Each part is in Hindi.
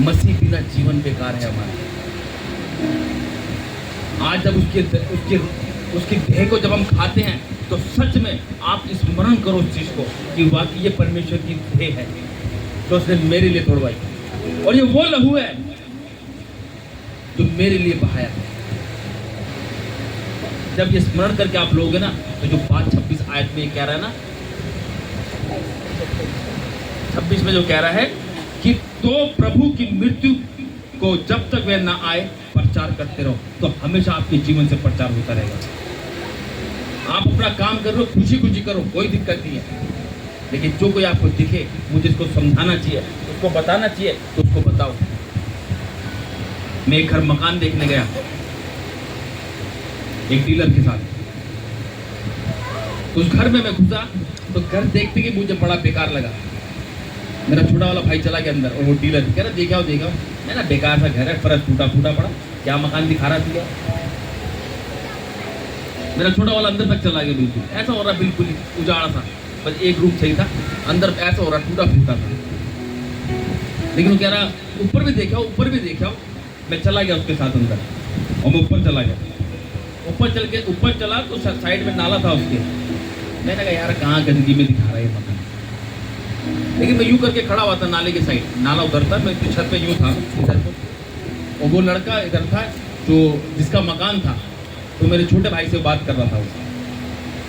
मसीह बिना जीवन बेकार है हमारा। आज जब उसकी देह को जब हम खाते हैं तो सच में आप स्मरण करो उस चीज को कि वाकई ये परमेश्वर की देह है तो उसने मेरे लिए तोड़वाई, और ये वो लहू है जो मेरे लिए बहाया है। जब ये स्मरण करके आप लोगे ना तो जो बात 26 आयत में कह रहा है ना, 26 में जो कह रहा है कि तो प्रभु की मृत्यु को जब तक वह ना आए प्रचार करते रहो, तो हमेशा आपके जीवन से प्रचार होता रहेगा। आप अपना काम कर रहे हो, खुशी खुशी करो, कोई दिक्कत नहीं है, लेकिन जो कोई आपको दिखे, मुझे इसको समझाना चाहिए, उसको बताना चाहिए, तो उसको बताओ। मैं एक घर मकान देखने गया एक डीलर के साथ, उस घर में मैं घुसा तो घर देखते कि मुझे बड़ा बेकार लगा। मेरा छोटा वाला भाई चला गया अंदर और वो डीलर कह रहा देखा हो मैं ना बेकार सा घर है, फर्श टूटा फूटा पड़ा, क्या मकान दिखा रहा था। मेरा छोटा वाला अंदर तक चला गया, बिल्कुल ऐसा हो रहा, बिल्कुल उजाड़ा था, बस एक रूम सही था, अंदर ऐसा हो रहा टूटा फूटा था। लेकिन वो कह रहा ऊपर भी देखा। मैं चला गया उसके साथ अंदर और मैं ऊपर चला गया। ऊपर चला तो साइड में नाला था उसके। मैंने कहा यार कहाँ गंदगी में दिखा रहा है मकान, लेकिन मैं यूं करके खड़ा हुआ था नाले के साइड, नाला उधर था, मैं छत पे यूं था इधर को, और वो लड़का इधर था जो जिसका मकान था, तो मेरे छोटे भाई से बात कर रहा था वो।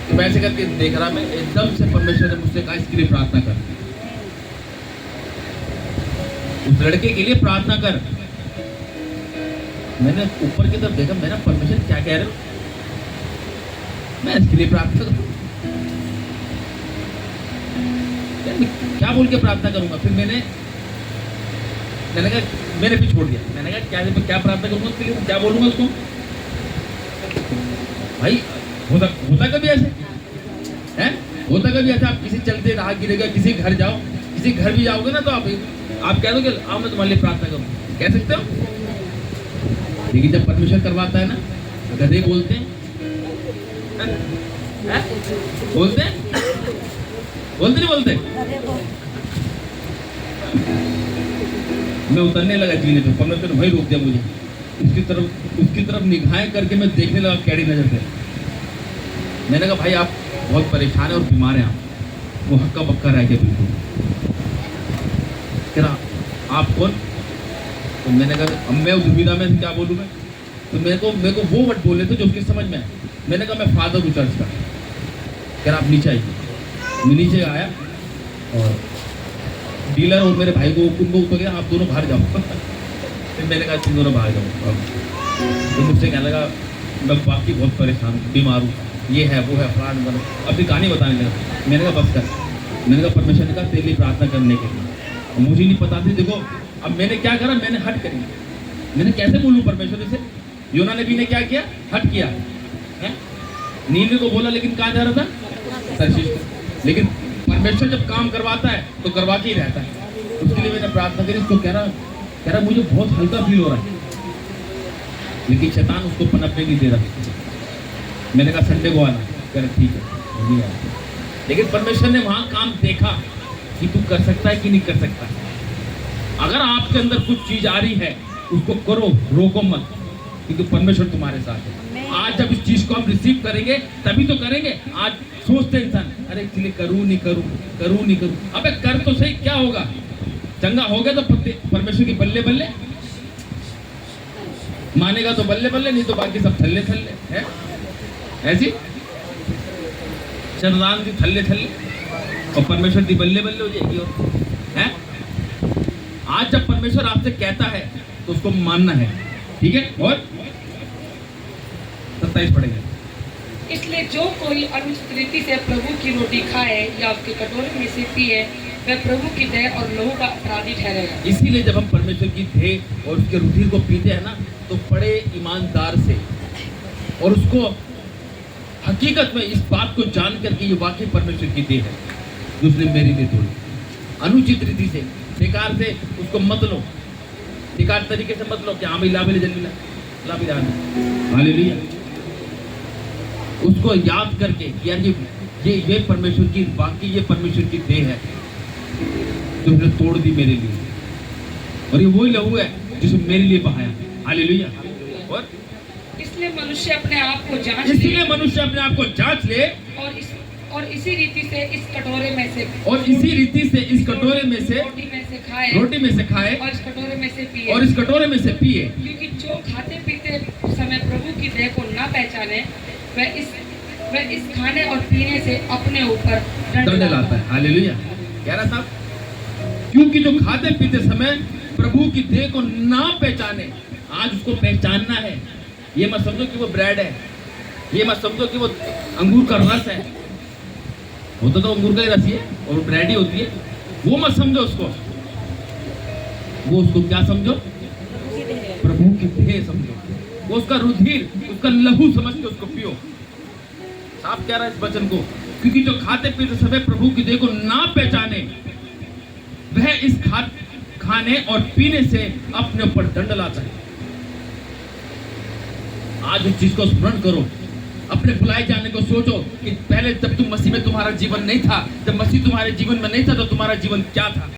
तो मैं ऐसे करके देख रहा, मैं एकदम से परमेश्वर ने मुझसे कहा इसके लिए प्रार्थना कर, उस लड़के के लिए प्रार्थना कर। मैंने ऊपर की तरफ देखा, मेरा परमेश्वर क्या कह रहे हो, मैं इसके लिए प्रार्थना करूं, क्या बोल के प्रार्थना करूंगा। फिर मैंने कहा मैंने भी छोड़ दिया। मैंने कहा क्या प्रार्थना करूंगा उसके लिए, क्या बोलूंगा उसको। भाई होता कभी ऐसे है, होता कभी ऐसा आप किसी चलते राह गिरेगा, किसी घर जाओ, किसी घर भी जाओगे ना तो आप कह दोगे आओ मैं तुम्हारे लिए प्रार्थना करूँ, कह सकते हो। लेकिन जब परमेश्वर करवाता है ना तो गधे बोलते हैं, बोलते नहीं बोलते। मैं उतरने लगा जीने पे, परमेश्वर ने वही रोक दिया मुझे। उसकी तरफ निगाहें करके मैं देखने लगा कैडी नजर से। मैंने कहा भाई आप बहुत परेशान है और बीमार हैं आप। वो हक्का बक्का रह गया बिल्कुल। कह रहा आप कौन? तो मैंने कहा अब मैं उस दुविधा में क्या बोलूँ मैं, तो मेरे को वो वर्ड बोले थे जो उसकी समझ में आए। मैंने कहा मैं फादर हूँ चर्च का। कह रहा आप नीचे आइए। मैं नीचे आया और डीलर और मेरे भाई को उनको ऊपर गया, आप दोनों बाहर जाओ। फिर मैंने कहा तुम दोनों बाहर जाओ। तो मुझसे कहने लगा मैं वाकई बहुत परेशान हूँ, बीमार हूँ, ये है वो है फलान बना, अपनी कहानी बताने लगा। मैंने कहा बस कर। मैंने कहा परमेश्वर ने कहा तेरे लिए प्रार्थना करने के लिए। मुझे नहीं पता थी। देखो अब मैंने क्या करा, मैंने हट करी। मैंने कैसे बोलूँ परमेश्वर से। योना नबी ने क्या किया, हट किया है। नीले को बोला लेकिन कहाँ जा रहा था, तरशीश को। लेकिन परमेश्वर जब काम करवाता है तो करवा के ही रहता है। उसके लिए मैंने प्रार्थना करी। उसको कह रहा मुझे बहुत हल्का फील हो रहा है, लेकिन शैतान उसको पनपने नहीं दे रहा। मैंने कहा संडे को आना। कह रहा ठीक है नहीं आया। लेकिन परमेश्वर ने वहां काम देखा कि तू कर सकता है कि नहीं कर सकता। अगर आपके अंदर कुछ चीज आ रही है उसको करो, रोको मत, क्योंकि परमेश्वर तुम्हारे साथ है। आज जब इस चीज को हम रिसीव करेंगे तभी तो करेंगे। आज सोचते इंसान अरे इसलिए करूं नहीं करूं। अबे कर तो सही, क्या होगा, चंगा हो गया तो परमेश्वर की बल्ले बल्ले, मानेगा तो बल्ले बल्ले, नहीं तो बाकी सब थल्ले थल्ले है। ऐसी शरदान की थल्ले थल्ले और परमेश्वर की बल्ले बल्ले हो जाएगी। और है आज जब परमेश्वर आपसे कहता है तो उसको मानना है, ठीक है। और 27 पढ़ेंगे। इसलिए जो कोई अनुचित रीति से प्रभु की रोटी खाए या उसके कटोरे में से पिए वह प्रभु की देह और लहू का अपराधी ठहरेगा। इसीलिए जब हम परमेश्वर की देह और उसके रुधिर को पीते हैं ना तो बड़े ईमानदार से, और उसको हकीकत में इस बात को जान करके ये वाकई परमेश्वर की देह है जो उसने मेरे लिए तोड़ी। अनुचित रीति से, बेकार से उसको मत लो, बेकार तरीके से मत लो कि हाँ भाई ला जल्दी हालेलुया। उसको याद करके यार ये परमेश्वर की, वाकई ये परमेश्वर की देह है जो उसने तोड़ दी मेरे लिए। और ये वही लहू है जिसे मेरे लिए बहाया। हालेलुया। और इसलिए मनुष्य अपने आप को जांच इसलिए ले मनुष्य अपने आप को जांच ले और इसी रीति से इस कटोरे में से और इसी रीति से इस कटोरे में से रोटी में से खाए खाए और इस कटोरे में से पिए। और इस कटोरे में से पिए। क्योंकि जो खाते पीते समय प्रभु की देह को न पहचाने वह इस खाने और पीने से अपने ऊपर दंड लाता है। हालेलुया। कह रहा साहब, क्योंकि जो खाते पीते समय प्रभु की देह को ना पहचाने, आज उसको पहचानना है। ये मत समझो कि वो ब्रेड है, ये मत समझो कि वो अंगूर का रस है। होता तो अंगूर का ही रस ही है और ब्रेड ही होती है। वो मत समझो उसको, वो उसको क्या समझो? प्रभु की देह समझो। वो उसका रुधिर, उसका लहू समझ के उसको पियो। साफ कह रहा है इस वचन को, क्योंकि जो खाते पीते समय प्रभु की देह को ना पहचाने वह इस खाने और पीने से अपने ऊपर दंड लाता है। आज उस चीज को स्मरण करो, अपने भुलाए जाने को सोचो कि पहले जब तुम मसीह में तुम्हारा जीवन नहीं था, जब मसीह तुम्हारे जीवन में नहीं था तो तुम्हारा जीवन क्या था।